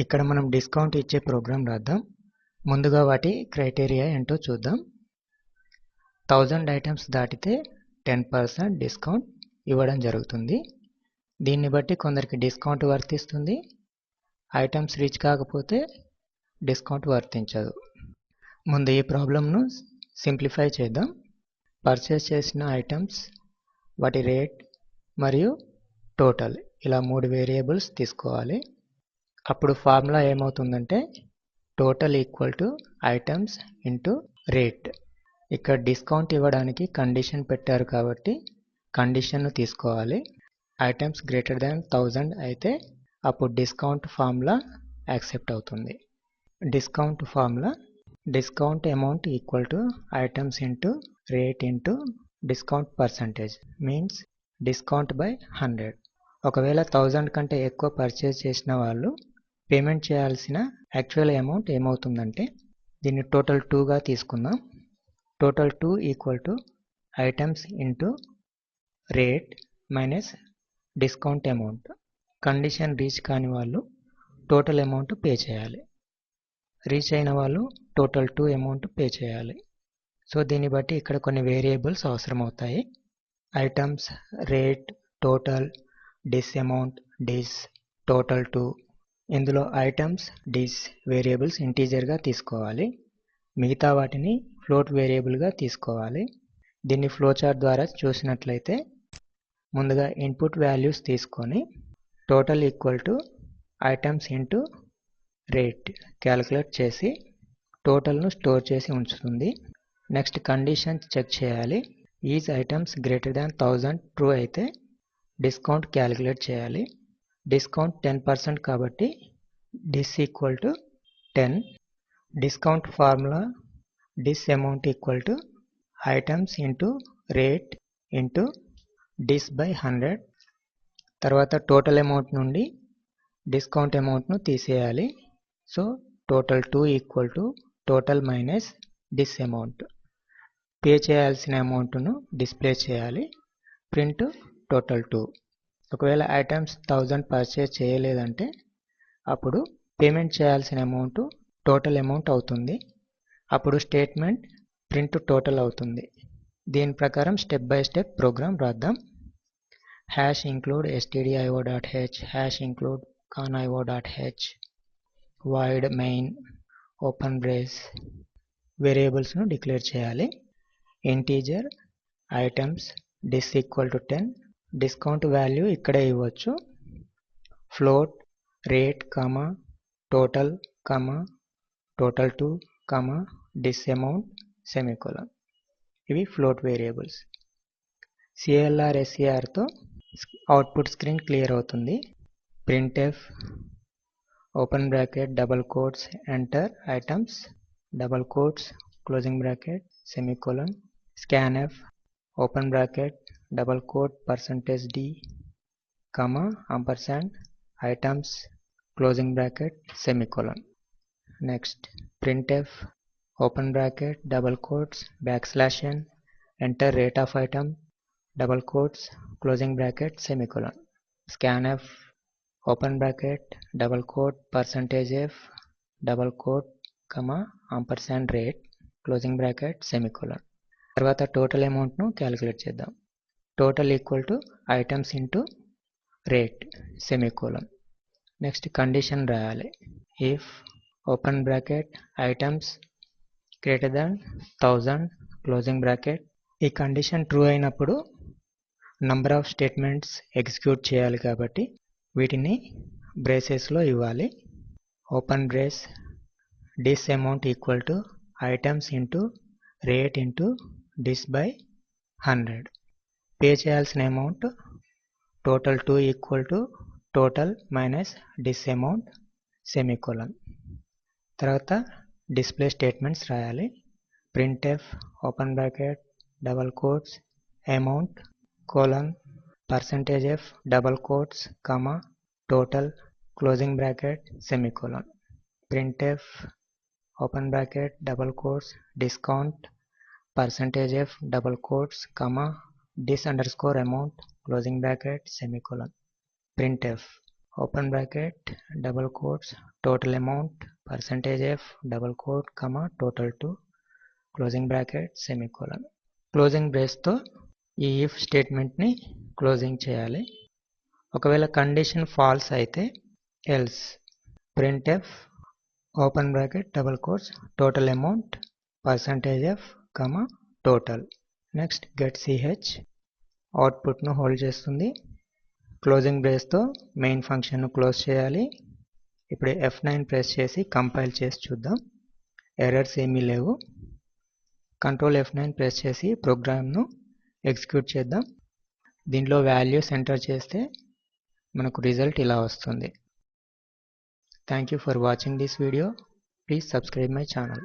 ఇక్కడ మనం డిస్కౌంట్ ఇచ్చే ప్రోగ్రాం రాద్దాం. ముందుగా వాటి క్రైటీరియా ఏంటో చూద్దాం. 1000 ఐటమ్స్ దాటితే 10% డిస్కౌంట్ ఇవ్వడం జరుగుతుంది. దీన్ని బట్టి కొందరికి డిస్కౌంట్ వర్తిస్తుంది. ఐటమ్స్ రీచ్ కాకపోతే డిస్కౌంట్ వర్తించదు. ముందు ఈ ప్రాబ్లంను సింప్లిఫై చేద్దాం. పర్చేస్ చేసిన ఐటమ్స్, వాటి రేట్ మరియు టోటల్ ఇలా 3 వేరియబుల్స్ తీసుకోవాలి. అప్పుడు ఫార్ములా ఏమవుతుందంటే total equal to items into rate. ఇక్కడ డిస్కౌంట్ ఇవ్వడానికి కండిషన్ పెట్టారు కాబట్టి కండిషన్ను తీసుకోవాలి. ఐటమ్స్ గ్రేటర్ దాన్ 1000 అయితే అప్పుడు డిస్కౌంట్ ఫార్ములా యాక్సెప్ట్ అవుతుంది. Discount formula discount amount equal to items into rate into discount percentage means discount by 100. ఒకవేళ 1000 కంటే ఎక్కువ పర్చేజ్ చేసిన వాళ్ళు పేమెంట్ చేయాల్సిన యాక్చువల్ అమౌంట్ ఏమవుతుందంటే దీన్ని టోటల్ 2గా తీసుకుందాం. Total 2 equal to items into rate minus discount amount. Condition reach కాని వాళ్ళు టోటల్ అమౌంట్ పే చేయాలి. రీచ్ అయిన వాళ్ళు టోటల్ 2 అమౌంట్ పే చేయాలి. సో దీన్ని బట్టి ఇక్కడ కొన్ని వేరియబుల్స్ అవసరం అవుతాయి. ఐటమ్స్, రేట్, టోటల్, డిస్ అమౌంట్, డిస్, టోటల్ 2. ఇందులో ఐటమ్స్, డిస్ వేరియబుల్స్ ఇంటీజర్గా తీసుకోవాలి. మిగతా వాటిని ఫ్లోట్ వేరియబుల్గా తీసుకోవాలి. దీన్ని ఫ్లోచార్ట్ ద్వారా చూసినట్లయితే ముందుగా ఇన్పుట్ వాల్యూస్ తీసుకొని total equal to items into rate calculate చేసి టోటల్ను స్టోర్ చేసి ఉంచుతుంది. నెక్స్ట్ కండిషన్ చెక్ చేయాలి. Is items greater than 1000 true అయితే డిస్కౌంట్ క్యాలిక్యులేట్ చేయాలి. డిస్కౌంట్ 10% కాబట్టి dis equal to 10. Discount formula dis amount equal to items into rate into dis by 100. తర్వాత total amount నుండి డిస్కౌంట్ అమౌంట్ను తీసేయాలి. So total 2 equal to total minus dis amount. Pay చేయాల్సిన అమౌంట్ను display చేయాలి. Print total 2. ఒకవేళ items 1000 purchase చేయలేదంటే అప్పుడు payment చేయాల్సిన అమౌంట్ టోటల్ అమౌంట్ అవుతుంది. అప్పుడు స్టేట్మెంట్ ప్రింట్ టోటల్ అవుతుంది. దీని ప్రకారం స్టెప్ బై స్టెప్ ప్రోగ్రామ్ రాద్దాం. #include stdio.h #include conio.h void main open brace వేరియబుల్స్ను డిక్లేర్ చేయాలి. Integer items dis equal to 10. Discount value ఇక్కడే ఇవ్వచ్చు. Float rate total total 2 dis amount semicolon. ఇవి ఫ్లోట్ వేరియబుల్స్. CLR/SCRతో అవుట్పుట్ స్క్రీన్ క్లియర్ అవుతుంది. printf open bracket double quotes enter items double quotes closing bracket semicolon. scanf open bracket double quote %d ampersand items closing bracket semicolon. Next printf open bracket double quotes \n enter rate of item double quotes closing bracket semicolon. scanf open bracket double quote %f double quote ampersand rate closing bracket semicolon. తర్వాత total అమౌంట్ను calculate చేద్దాం. Total equal to items into rate semicolon. Next condition రాయాలి. If open bracket items greater than 1000 closing bracket. ఈ condition true అయినప్పుడు number of statements execute చేయాలి కాబట్టి వీటిని బ్రేసెస్లో ఇవ్వాలి. Open brace dis amount equal to items into rate into dis by 100. Pay చేయాల్సిన amount total 2 equal to total minus dis amount semicolon. తర్వాత display statements రాయాలి. printf open bracket double quotes amount %f double quotes total closing bracket semicolon. printf open bracket double quotes discount %f double quotes dis_amount closing bracket semicolon. printf open bracket double quotes total amount percentage F double quote comma total two closing bracket semicolon. Closing బ్రేస్తో ఈ if స్టేట్మెంట్ని closing చేయాలి. ఒకవేళ condition false అయితే else printf open bracket double quotes total amount percentage F comma total. Next get ch అవుట్పుట్ను hold చేస్తుంది. Closing బ్రేస్తో main ఫంక్షన్ను క్లోజ్ చేయాలి. ఇప్పుడు F9 ప్రెస్ చేసి కంపైల్ చేసి చూద్దాం. ఎర్రర్స్ ఏమీ లేవు. కంట్రోల్ F9 ప్రెస్ చేసి ప్రోగ్రామ్ను ఎగ్జిక్యూట్ చేద్దాం. దీంట్లో వాల్యూస్ ఎంటర్ చేస్తే మనకు రిజల్ట్ ఇలా వస్తుంది. Thank you for watching this video. Please subscribe my channel.